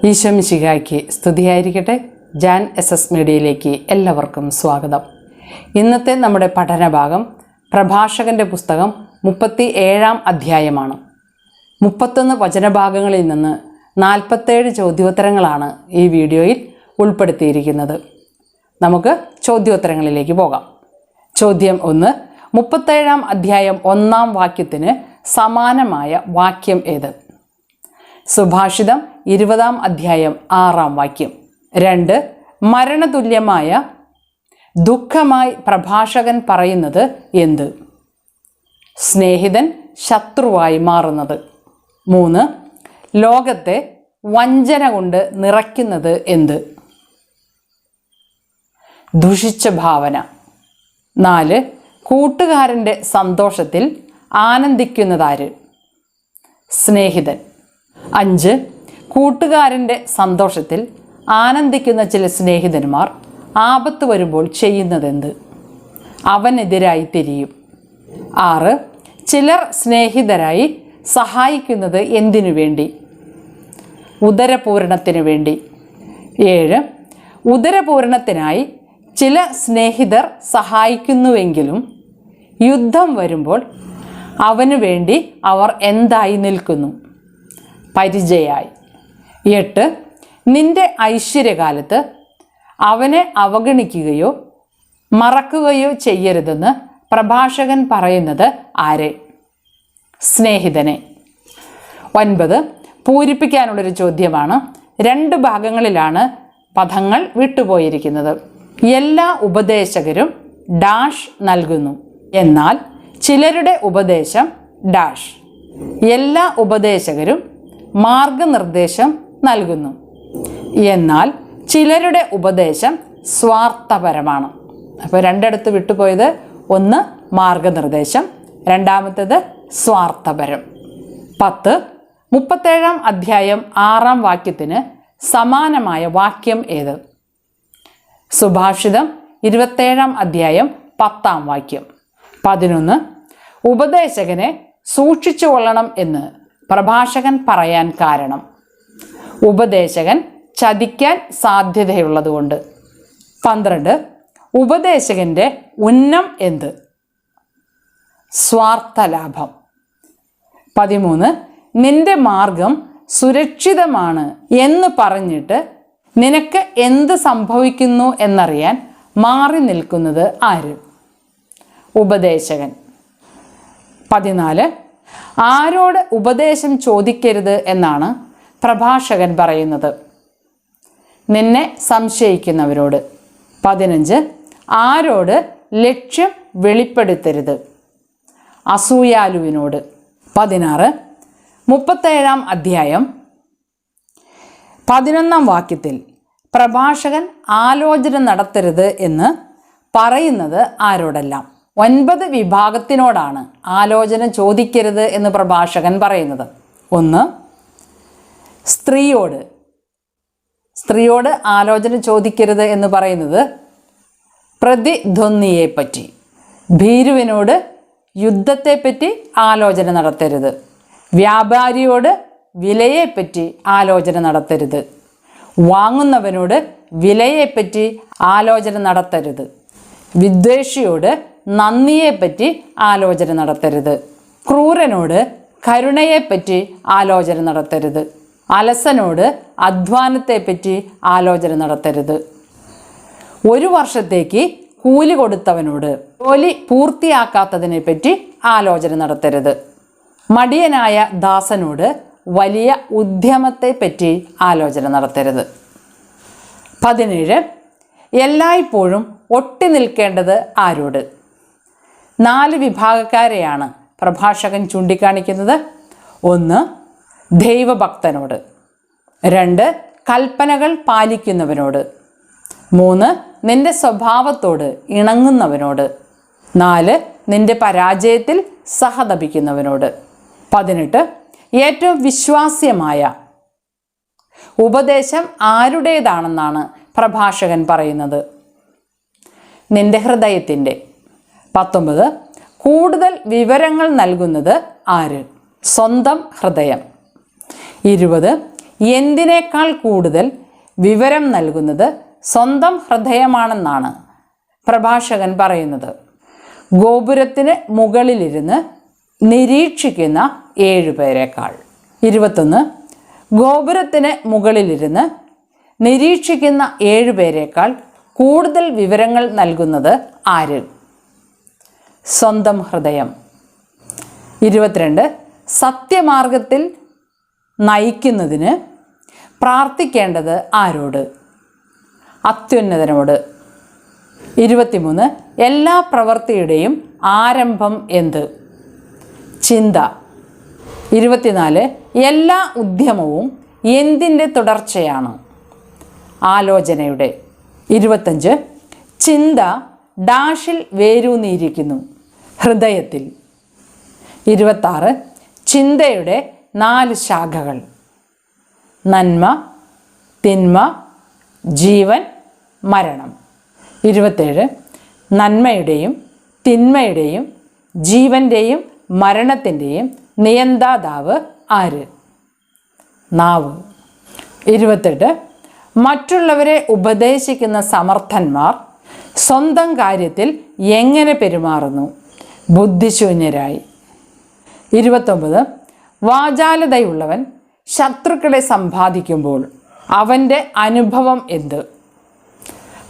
ഈശോ മിശിഹായ്ക്ക് സ്തുതിയായിരിക്കട്ടെ. ജാൻ എസ് മീഡിയയിലേക്ക് എല്ലാവർക്കും സ്വാഗതം. ഇന്നത്തെ നമ്മുടെ പഠനഭാഗം പ്രഭാഷകൻ്റെ പുസ്തകം 37-ാം അധ്യായമാണ്. 31 വചനഭാഗങ്ങളിൽ നിന്ന് 47 ചോദ്യോത്തരങ്ങളാണ് ഈ വീഡിയോയിൽ ഉൾപ്പെടുത്തിയിരിക്കുന്നത്. നമുക്ക് ചോദ്യോത്തരങ്ങളിലേക്ക് പോകാം. ചോദ്യം 1. 37-ാം അധ്യായം 1-ാം വാക്യത്തിന് സമാനമായ വാക്യം ഏത്? സുഭാഷിതം 20-ാം അധ്യായം 6-ാം വാക്യം. 2. മരണതുല്യമായ ദുഃഖമായി പ്രഭാഷകൻ പറയുന്നത് എന്ത്? സ്നേഹിതൻ ശത്രുവായി മാറുന്നത്. 3. ലോകത്തെ വഞ്ചന കൊണ്ട് നിറയ്ക്കുന്നത് എന്ത്? ദുഷിച്ച ഭാവന. 4. കൂട്ടുകാരൻ്റെ സന്തോഷത്തിൽ ആനന്ദിക്കുന്നതാര്? സ്നേഹിതൻ. 5. കൂട്ടുകാരൻ്റെ സന്തോഷത്തിൽ ആനന്ദിക്കുന്ന ചില സ്നേഹിതന്മാർ ആപത്ത് വരുമ്പോൾ ചെയ്യുന്നതെന്ത്? അവനെതിരായി തിരിയും. 6. ചിലർ സ്നേഹിതരായി സഹായിക്കുന്നത് എന്തിനു വേണ്ടി? ഉദരപൂരണത്തിനു വേണ്ടി. 7. ഉദരപൂരണത്തിനായി ചില സ്നേഹിതർ സഹായിക്കുന്നുവെങ്കിലും യുദ്ധം വരുമ്പോൾ അവനു വേണ്ടി അവർ എന്തായി നിൽക്കുന്നു? പരിചയായി. 8. നിന്റെ ഐശ്വര്യകാലത്ത് അവനെ അവഗണിക്കുകയോ മറക്കുകയോ ചെയ്യരുതെന്ന് പ്രഭാഷകൻ പറയുന്നത് ആരെ? സ്നേഹിതനെ. 9. പൂരിപ്പിക്കാനുള്ളൊരു ചോദ്യമാണ്. 2 ഭാഗങ്ങളിലാണ് പദങ്ങൾ വിട്ടുപോയിരിക്കുന്നത്. എല്ലാ ഉപദേശകരും ഡാഷ് നൽകുന്നു, എന്നാൽ ചിലരുടെ ഉപദേശം ഡാഷ്. എല്ലാ ഉപദേശകരും മാർഗനിർദ്ദേശം നൽകുന്നു, എന്നാൽ ചിലരുടെ ഉപദേശം സ്വാർത്ഥപരമാണ്. അപ്പോൾ 2 വിട്ടുപോയത്, ഒന്ന് മാർഗനിർദ്ദേശം, രണ്ടാമത്തേത് സ്വാർത്ഥപരം. 10. 37-ാം അധ്യായം 6-ാം വാക്യത്തിന് സമാനമായ വാക്യം ഏത്? സുഭാഷിതം 27-ാം അധ്യായം 10-ാം വാക്യം. 11. ഉപദേശകനെ സൂക്ഷിച്ചു കൊള്ളണം എന്ന് പ്രഭാഷകൻ പറയാൻ കാരണം? ഉപദേശകൻ ചതിക്കാൻ സാധ്യതയുള്ളതുകൊണ്ട്. 12. ഉപദേശകൻ്റെ ഉന്നം എന്ത്? സ്വാർത്ഥലാഭം. 13. നിന്റെ മാർഗം സുരക്ഷിതമാണ് എന്ന് പറഞ്ഞിട്ട് നിനക്ക് എന്ത് സംഭവിക്കുന്നു എന്നറിയാൻ മാറി നിൽക്കുന്നത് ആര്? ഉപദേശകൻ. 14. ആരോട് ഉപദേശം ചോദിക്കരുത് എന്നാണ് പ്രഭാഷകൻ പറയുന്നത്? നിന്നെ സംശയിക്കുന്നവരോട്. 15. ആരോട് ലക്ഷ്യം വെളിപ്പെടുത്തരുത്? അസൂയാലുവിനോട്. 16. 37-ാം അധ്യായം 11-ാം വാക്യത്തിൽ പ്രഭാഷകൻ ആലോചന നടത്തരുത് എന്ന് പറയുന്നത് ആരോടെല്ലാം? 9 വിഭാഗത്തിനോടാണ് ആലോചന ചോദിക്കരുത് എന്ന് പ്രഭാഷകൻ പറയുന്നത്. 1. സ്ത്രീയോട്. സ്ത്രീയോട് ആലോചന ചോദിക്കരുത് എന്ന് പറയുന്നത് പ്രതിദ്വന്ദ്വിയെപ്പറ്റി. ഭീരുവിനോട് യുദ്ധത്തെപ്പറ്റി ആലോചന നടത്തരുത്. വ്യാപാരിയോട് വിലയെപ്പറ്റി ആലോചന നടത്തരുത്. വാങ്ങുന്നവനോട് വിലയെപ്പറ്റി ആലോചന നടത്തരുത്. വിദ്വേഷിയോട് നന്ദിയെപ്പറ്റി ആലോചന നടത്തരുത്. ക്രൂരനോട് കരുണയെപ്പറ്റി ആലോചന നടത്തരുത്. അലസനോട് അധ്വാനത്തെപ്പറ്റി ആലോചന നടത്തരുത്. 1 വർഷത്തേക്ക് കൂലി കൊടുത്തവനോട് ജോലി പൂർത്തിയാക്കാത്തതിനെ പറ്റി ആലോചന നടത്തരുത്. മടിയനായ ദാസനോട് വലിയ ഉദ്യമത്തെപ്പറ്റി ആലോചന നടത്തരുത്. 17. എല്ലായ്പ്പോഴും ഒട്ടി നിൽക്കേണ്ടത് ആരോട്? 4 വിഭാഗക്കാരെയാണ് പ്രഭാഷകൻ ചൂണ്ടിക്കാണിക്കുന്നത്. 1. ദൈവഭക്തനോട്. 2. കൽപ്പനകൾ പാലിക്കുന്നവനോട്. 3. നിന്റെ സ്വഭാവത്തോട് ഇണങ്ങുന്നവനോട്. 4. നിന്റെ പരാജയത്തിൽ സഹതപിക്കുന്നവനോട്. 18. ഏറ്റവും വിശ്വാസ്യമായ ഉപദേശം ആരുടേതാണെന്നാണ് പ്രഭാഷകൻ പറയുന്നത്? നിന്റെ ഹൃദയത്തിൻ്റെ. 19. കൂടുതൽ വിവരങ്ങൾ നൽകുന്നത് ആര്? സ്വന്തം ഹൃദയം. 20. എന്തിനേക്കാൾ കൂടുതൽ വിവരം നൽകുന്നത് സ്വന്തം ഹൃദയമാണെന്നാണ് പ്രഭാഷകൻ പറയുന്നത്. ഗോപുരത്തിന് മുകളിലിരുന്ന് നിരീക്ഷിക്കുന്ന 7 പേരെക്കാൾ. 21. ഗോപുരത്തിന് മുകളിലിരുന്ന് നിരീക്ഷിക്കുന്ന 7 പേരെക്കാൾ കൂടുതൽ വിവരങ്ങൾ നൽകുന്നത് ആര്? സ്വന്തം ഹൃദയം. 22. സത്യമാർഗത്തിൽ നയിക്കുന്നതിന് പ്രാർത്ഥിക്കേണ്ടത് ആരോട്? അത്യുന്നതനോട്. 23. എല്ലാ പ്രവൃത്തിയുടെയും ആരംഭം എന്ത്? ചിന്ത. 24. എല്ലാ ഉദ്യമവും എന്തിൻ്റെ തുടർച്ചയാണ്? ആലോചനയുടെ. 25. ചിന്ത ഡാഷിൽ വേരൂന്നിയിരിക്കുന്നു, ഹൃദയത്തിൽ. 26. ചിന്തയുടെ 4 ശാഖകൾ: നന്മ, തിന്മ, ജീവൻ, മരണം. 27. നന്മയുടെയും തിന്മയുടെയും ജീവൻ്റെയും മരണത്തിൻ്റെയും നിയന്താതാവ് ആര്? നാവ്. 28. മറ്റുള്ളവരെ ഉപദേശിക്കുന്ന സമർത്ഥന്മാർ സ്വന്തം കാര്യത്തിൽ എങ്ങനെ പെരുമാറുന്നു? ബുദ്ധിശൂന്യരായി. 29. വാചാലതയുള്ളവൻ ശത്രുക്കളെ സമ്പാദിക്കുമ്പോൾ അവൻ്റെ അനുഭവം എന്ത്?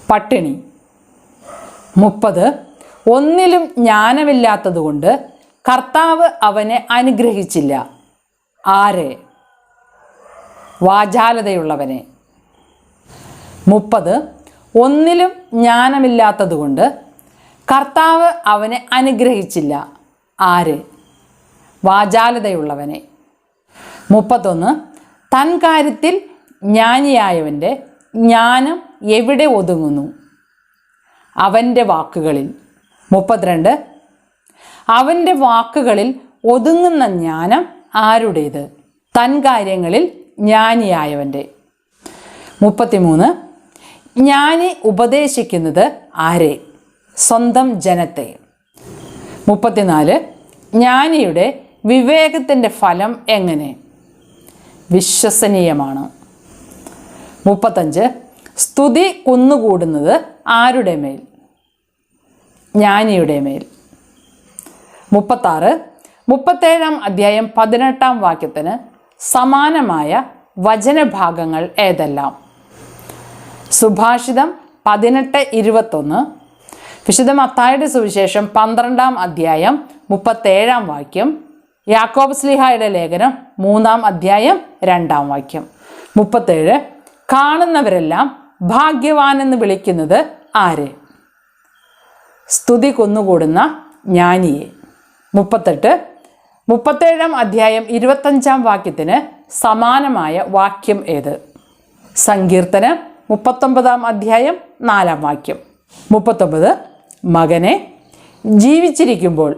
പട്ടിണി. 30. ഒന്നിലും ജ്ഞാനമില്ലാത്തതുകൊണ്ട് കർത്താവ് അവനെ അനുഗ്രഹിച്ചില്ല. ആരെ? വാചാലതയുള്ളവനെ. 30. ഒന്നിലും ജ്ഞാനമില്ലാത്തതുകൊണ്ട് കർത്താവ് അവനെ അനുഗ്രഹിച്ചില്ല. ആര്? വാചാലതയുള്ളവനെ. 31. തൻ കാര്യത്തിൽ ജ്ഞാനിയായവൻ്റെ ജ്ഞാനം എവിടെ ഒതുങ്ങുന്നു? അവൻ്റെ വാക്കുകളിൽ. 32. അവൻ്റെ വാക്കുകളിൽ ഒതുങ്ങുന്ന ജ്ഞാനം ആരുടേത്? തൻ കാര്യങ്ങളിൽ ജ്ഞാനിയായവൻ്റെ. 33. ജ്ഞാനി ഉപദേശിക്കുന്നത് ആരെ? സ്വന്തം ജനത്തെ. 34. ജ്ഞാനിയുടെ വിവേകത്തിൻ്റെ ഫലം എങ്ങനെ? വിശ്വസനീയമാണ്. 35. സ്തുതി കുന്നുകൂടുന്നത് ആരുടെ മേൽ? ജ്ഞാനിയുടെ മേൽ. 36. 37-ാം അധ്യായം 18-ാം വാക്യത്തിന് സമാനമായ വചനഭാഗങ്ങൾ ഏതെല്ലാം? സുഭാഷിതം 18:21, വിശുദ്ധ മത്തായിയുടെ സുവിശേഷം 12-ാം അധ്യായം 37-ാം വാക്യം, യാക്കോബ് ശ്ലീഹായുടെ ലേഖനം 3-ാം അധ്യായം 2-ാം വാക്യം. 37. കാണുന്നവരെല്ലാം ഭാഗ്യവാനെന്ന് വിളിക്കുന്നത് ആര്? സ്തുതി കുന്നുകൂടുന്ന ജ്ഞാനിയെ. 38. 37-ാം അധ്യായം 25-ാം വാക്യത്തിന് സമാനമായ വാക്യം ഏത്? സങ്കീർത്തനം 39-ാം അധ്യായം 4-ാം വാക്യം. 39. മകനെ, ജീവിച്ചിരിക്കുമ്പോൾ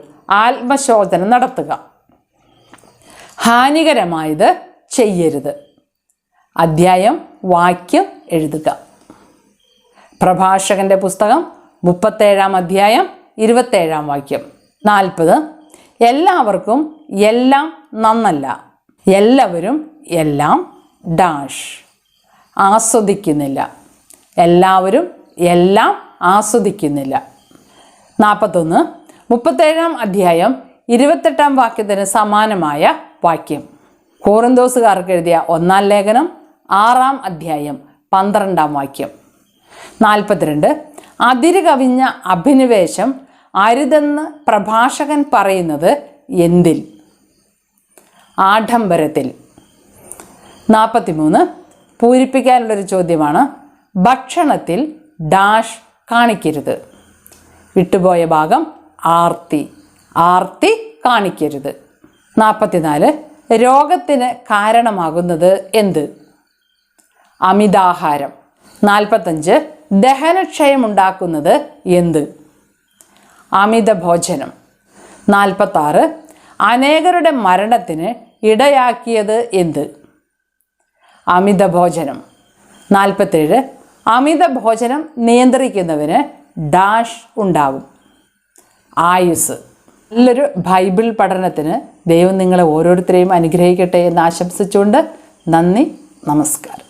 ആത്മശോധന നടത്തുക, ഹാനികരമായത് ചെയ്യരുത്. അധ്യായം വാക്യം എഴുതുക. പ്രഭാഷകന്റെ പുസ്തകം 37-ാം അധ്യായം 27-ാം വാക്യം. 40. എല്ലാവർക്കും എല്ലാം നന്നല്ല, എല്ലാവരും എല്ലാം ഡാഷ് ആസ്വദിക്കുന്നില്ല. എല്ലാവരും എല്ലാം ആസ്വദിക്കുന്നില്ല. 41. 37-ാം അധ്യായം 28-ാം വാക്യത്തിന് സമാനമായ വാക്യം. കോറിന്തോസുകാർക്ക് എഴുതിയ 1-ാം ലേഖനം 6-ാം അധ്യായം 12-ാം വാക്യം. 42. അതിര് കവിഞ്ഞ അഭിനിവേശം അരുതെന്ന് പ്രഭാഷകൻ പറയുന്നത് എന്തിൽ? ആഡംബരത്തിൽ. 43. പൂരിപ്പിക്കാനുള്ളൊരു ചോദ്യമാണ്. ഭക്ഷണത്തിൽ ഡാഷ് കാണിക്കരുത്. വിട്ടുപോയ ഭാഗം ആർത്തി. ആർത്തി കാണിക്കരുത്. 44. രോഗത്തിന് കാരണമാകുന്നത് എന്ത്? അമിതാഹാരം. 45. ദഹനക്ഷയമുണ്ടാക്കുന്നത് എന്ത്? അമിത ഭോജനം. 46. അനേകരുടെ മരണത്തിന് ഇടയാക്കിയത് എന്ത്? അമിത ഭോജനം. 47. അമിത ഭോജനം നിയന്ത്രിക്കുന്നവന് ഡാഷ് ഉണ്ടാവും. ആയുസ്. നല്ലൊരു ബൈബിൾ പഠനത്തിന് ദൈവം നിങ്ങളെ ഓരോരുത്തരെയും അനുഗ്രഹിക്കട്ടെ എന്ന് ആശംസിച്ചുകൊണ്ട് നന്ദി, നമസ്കാരം.